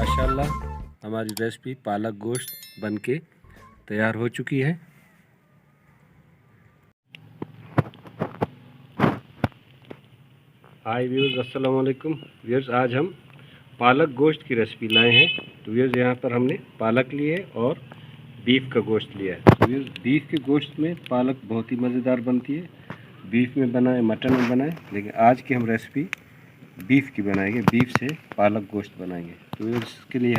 माशाल्लाह हमारी रेसिपी पालक गोश्त बनके तैयार हो चुकी है। हाय व्यूअर्स, अस्सलाम वालेकुम व्यूअर्स। आज हम पालक गोश्त की रेसिपी लाए हैं। तो व्यूअर्स यहाँ पर हमने पालक ली है और बीफ का गोश्त लिया है। तो व्यूअर्स बीफ के गोश्त में पालक बहुत ही मज़ेदार बनती है। बीफ में बनाए, मटन में बनाए, लेकिन आज की हम रेसिपी बीफ की बनाएंगे। बीफ से पालक गोश्त बनाएंगे। तो इसके लिए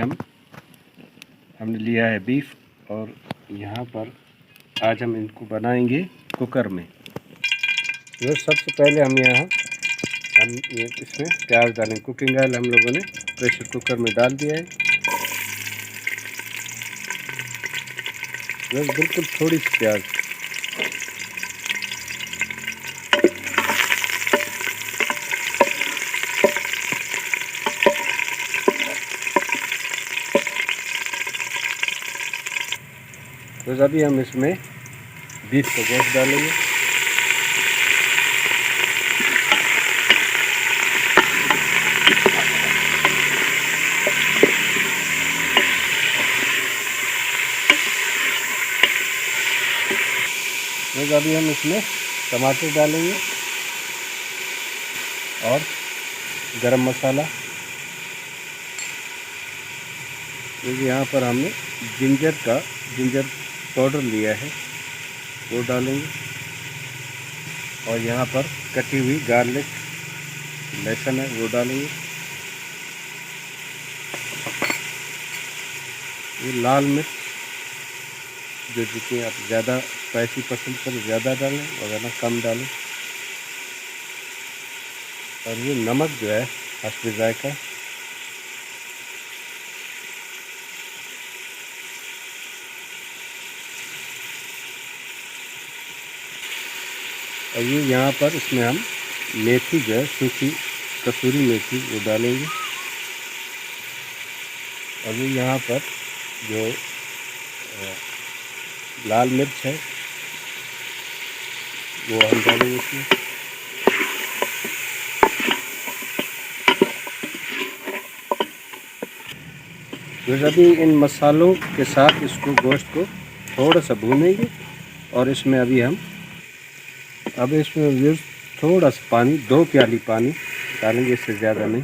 हमने लिया है बीफ और यहाँ पर आज हम इनको बनाएंगे कुकर में। तो सबसे पहले हम इसमें प्याज डालेंगे। कुकिंग ऑयल हम लोगों ने प्रेशर कुकर में डाल दिया है। बस बिल्कुल थोड़ी सी प्याज। बस अभी हम इसमें बीफ का गोश्त डालेंगे। बस अभी हम इसमें टमाटर डालेंगे और गरम मसाला। क्योंकि यहाँ पर हमने जिंजर पाउडर लिया है, वो डालेंगे। और यहाँ पर कटी हुई गार्लिक, लहसुन है, वो डालेंगे। ये लाल मिर्च जो जितनी आप ज़्यादा स्पाइसी पसंद करें ज़्यादा डालें, वरना कम डालें। और ये नमक जो है हस्बे जायका। और ये यहाँ पर इसमें हम मेथी जो है, सूखी कसूरी मेथी, वो डालेंगे। और ये यहाँ पर जो लाल मिर्च है वो हम डालेंगे इसमें। फिर अभी इन मसालों के साथ इसको गोश्त को थोड़ा सा भूनेंगे। और इसमें इसमें थोड़ा सा पानी, 2 प्याली पानी डालेंगे, इससे ज़्यादा नहीं,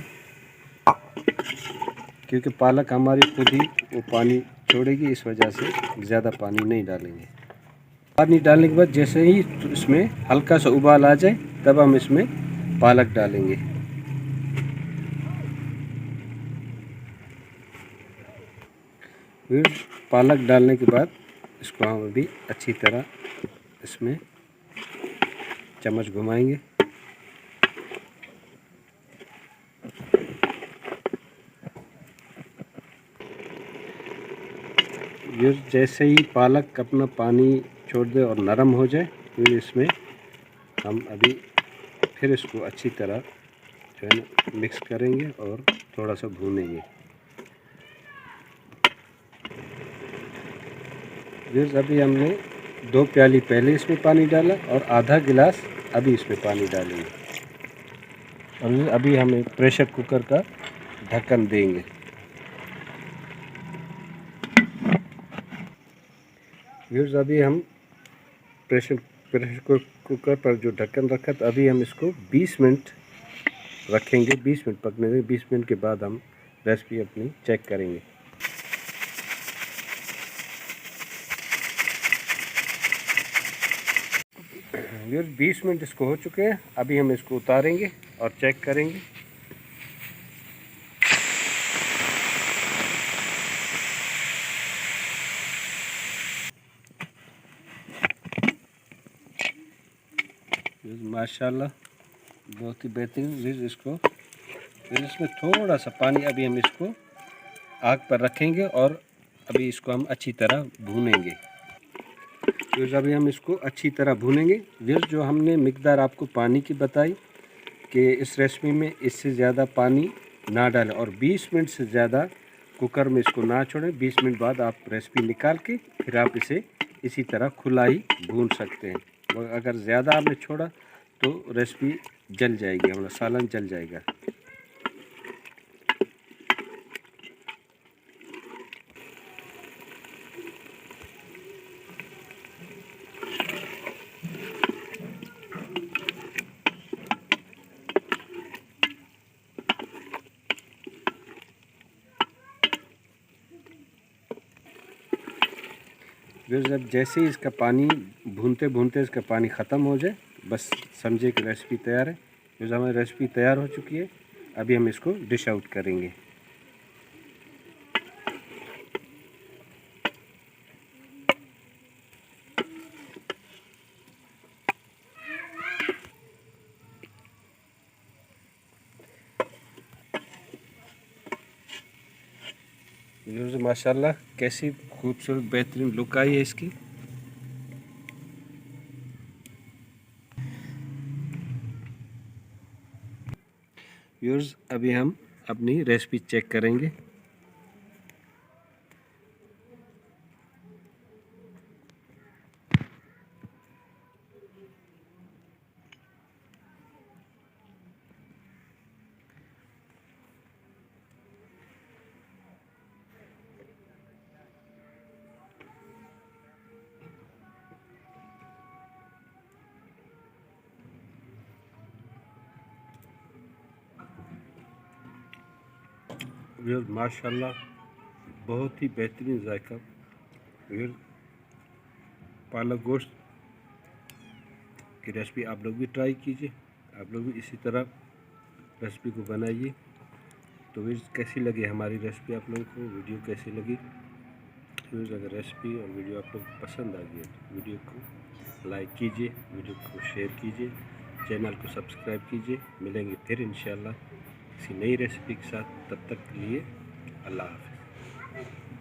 क्योंकि पालक हमारी खुद ही वो पानी छोड़ेगी, इस वजह से ज़्यादा पानी नहीं डालेंगे। पानी डालने के बाद जैसे ही इसमें हल्का सा उबाल आ जाए तब हम इसमें पालक डालेंगे। फिर पालक डालने के बाद इसको हम अभी अच्छी तरह इसमें चम्मच घुमाएंगे। ये जैसे ही पालक अपना पानी छोड़ दे और नरम हो जाए, फिर इसमें हम अभी फिर इसको अच्छी तरह जो है ना मिक्स करेंगे और थोड़ा सा भूनेंगे। फिर अभी हमने 2 प्याली पहले इसमें पानी डाला और आधा गिलास अभी इसमें पानी डालेंगे। और अभी हमें प्रेशर कुकर का ढक्कन देंगे। व्यूअर्स अभी हम प्रेशर कुकर पर जो ढक्कन रखा था, अभी हम इसको 20 मिनट रखेंगे। 20 मिनट पकने देंगे। 20 मिनट के बाद हम रेसिपी अपनी चेक करेंगे। व्यूअर्स 20 मिनट इसको हो चुके हैं। अभी हम इसको उतारेंगे और चेक करेंगे। माशाल्लाह बहुत ही बेहतरीन। इसमें थोड़ा सा पानी, अभी हम इसको आग पर रखेंगे और अभी इसको हम अच्छी तरह भूनेंगे। तो अभी हम इसको अच्छी तरह भूनेंगे। जो हमने मिकदार आपको पानी की बताई कि इस रेसिपी में इससे ज़्यादा पानी ना डालें और 20 मिनट से ज़्यादा कुकर में इसको ना छोड़ें। 20 मिनट बाद आप रेसिपी निकाल के फिर आप इसे इसी तरह खुला ही भून सकते हैं। अगर ज़्यादा आपने छोड़ा तो रेसिपी जल जाएगी, हमारा सालन जल जाएगा। जब जैसे ही इसका पानी भूनते भूनते इसका पानी ख़त्म हो जाए बस समझे कि रेसिपी तैयार है। जो हमारी रेसिपी तैयार हो चुकी है, अभी हम इसको डिश आउट करेंगे। माशाल्लाह कैसी खूबसूरत बेहतरीन लुक आई है इसकी। व्यूअर्स अभी हम अपनी रेसिपी चेक करेंगे। व्यूअर्स माशाल्लाह बहुत ही बेहतरीन जायका। व्यूअर्स पालक गोश्त की रेसिपी आप लोग भी ट्राई कीजिए, आप लोग भी इसी तरह रेसिपी को बनाइए। तो व्यूअर्स कैसी लगी हमारी रेसिपी आप लोगों को, वीडियो कैसी लगी? व्यूअर्स अगर रेसिपी और वीडियो आप लोग को पसंद आ गई तो वीडियो को लाइक कीजिए, वीडियो को शेयर कीजिए, चैनल को सब्सक्राइब कीजिए। मिलेंगे फिर इंशाल्लाह किसी नई रेसिपी के साथ, तब तक के लिए अल्लाह हाफ़िज़।